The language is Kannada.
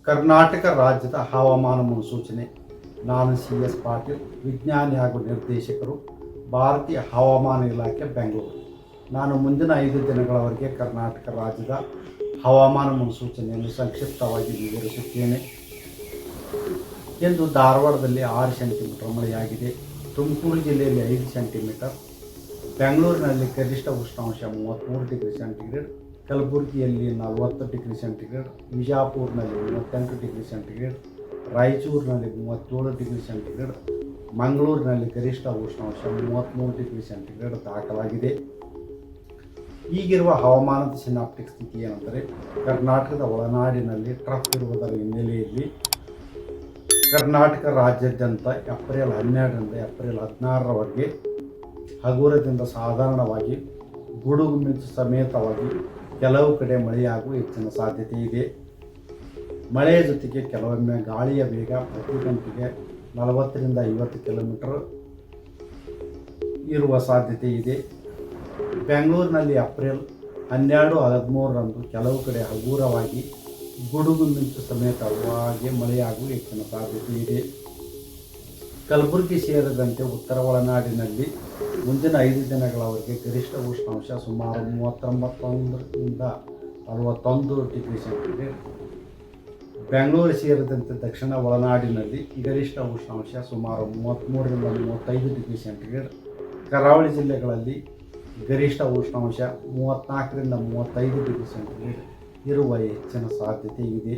ಕರ್ನಾಟಕ ರಾಜ್ಯದ ಹವಾಮಾನ ಮುನ್ಸೂಚನೆ. ನಾನು CS ಪಾಟೀಲ್, ವಿಜ್ಞಾನಿ ಹಾಗೂ ನಿರ್ದೇಶಕರು, ಭಾರತೀಯ ಹವಾಮಾನ ಇಲಾಖೆ, ಬೆಂಗಳೂರು. ನಾನು ಮುಂದಿನ 5 ದಿನಗಳವರೆಗೆ ಕರ್ನಾಟಕ ರಾಜ್ಯದ ಹವಾಮಾನ ಮುನ್ಸೂಚನೆಯನ್ನು ಸಂಕ್ಷಿಪ್ತವಾಗಿ ವಿವರಿಸುತ್ತೇನೆ. ಇಂದು ಧಾರವಾಡದಲ್ಲಿ 6 ಸೆಂಟಿಮೀಟರ್ ಮಳೆಯಾಗಿದೆ. ತುಮಕೂರು ಜಿಲ್ಲೆಯಲ್ಲಿ 5 ಸೆಂಟಿಮೀಟರ್. ಬೆಂಗಳೂರಿನಲ್ಲಿ ಗರಿಷ್ಠ ಉಷ್ಣಾಂಶ 33 ಡಿಗ್ರಿ ಸೆಂಟಿಗ್ರೇಡ್, ಕಲಬುರಗಿಯಲ್ಲಿ 40 ಡಿಗ್ರಿ ಸೆಂಟಿಗ್ರೇಡ್, ವಿಜಾಪುರನಲ್ಲಿ 38 ಡಿಗ್ರಿ ಸೆಂಟಿಗ್ರೇಡ್, ರಾಯಚೂರಿನಲ್ಲಿ 37 ಡಿಗ್ರಿ ಸೆಂಟಿಗ್ರೇಡ್, ಮಂಗಳೂರಿನಲ್ಲಿ ಗರಿಷ್ಠ ಉಷ್ಣಾಂಶ 33 ಡಿಗ್ರಿ ಸೆಂಟಿಗ್ರೇಡ್ ದಾಖಲಾಗಿದೆ. ಈಗಿರುವ ಹವಾಮಾನದ ಸಿನಾಪ್ಟಿಕ್ ಸ್ಥಿತಿ ಏನೆಂದರೆ, ಕರ್ನಾಟಕದ ಒಳನಾಡಿನಲ್ಲಿ ಟ್ರಫ್ ಇರುವುದರ ಹಿನ್ನೆಲೆಯಲ್ಲಿ ಕರ್ನಾಟಕ ರಾಜ್ಯಾದ್ಯಂತ ಏಪ್ರಿಲ್ 12ರಿಂದ ಏಪ್ರಿಲ್ 16ರವರೆಗೆ ಹಗುರದಿಂದ ಸಾಧಾರಣವಾಗಿ ಗುಡುಗು ಮಿಂಚು ಸಮೇತವಾಗಿ ಕೆಲವು ಕಡೆ ಮಳೆಯಾಗುವ ಹೆಚ್ಚಿನ ಸಾಧ್ಯತೆ ಇದೆ. ಮಳೆಯ ಜೊತೆಗೆ ಕೆಲವೊಮ್ಮೆ ಗಾಳಿಯ ವೇಗ ಪ್ರತಿ ಗಂಟೆಗೆ 40ರಿಂದ 50 ಕಿಲೋಮೀಟರ್ ಇರುವ ಸಾಧ್ಯತೆ ಇದೆ. ಬೆಂಗಳೂರಿನಲ್ಲಿ ಏಪ್ರಿಲ್ 12, 13ರಂದು ಕೆಲವು ಕಡೆ ಹಗುರವಾಗಿ ಗುಡುಗು ಮಿಂಚು ಸಮೇತವಾಗಿ ಮಳೆಯಾಗುವ ಹೆಚ್ಚಿನ ಸಾಧ್ಯತೆ ಇದೆ. ಕಲಬುರಗಿ ಸೇರಿದಂತೆ ಉತ್ತರ ಒಳನಾಡಿನಲ್ಲಿ ಮುಂದಿನ 5 ದಿನಗಳವರೆಗೆ ಗರಿಷ್ಠ ಉಷ್ಣಾಂಶ ಸುಮಾರು 39ರಿಂದ 41 ಡಿಗ್ರಿ ಸೆಂಟಿಗ್ರೇಡ್. ಬೆಂಗಳೂರು ಸೇರಿದಂತೆ ದಕ್ಷಿಣ ಒಳನಾಡಿನಲ್ಲಿ ಗರಿಷ್ಠ ಉಷ್ಣಾಂಶ ಸುಮಾರು 33ರಿಂದ 35 ಡಿಗ್ರಿ ಸೆಂಟಿಗ್ರೇಡ್. ಕರಾವಳಿ ಜಿಲ್ಲೆಗಳಲ್ಲಿ ಗರಿಷ್ಠ ಉಷ್ಣಾಂಶ 34ರಿಂದ 35 ಡಿಗ್ರಿ ಸೆಂಟಿಗ್ರೇಡ್ ಇರುವ ಹೆಚ್ಚಿನ ಸಾಧ್ಯತೆ ಇದೆ.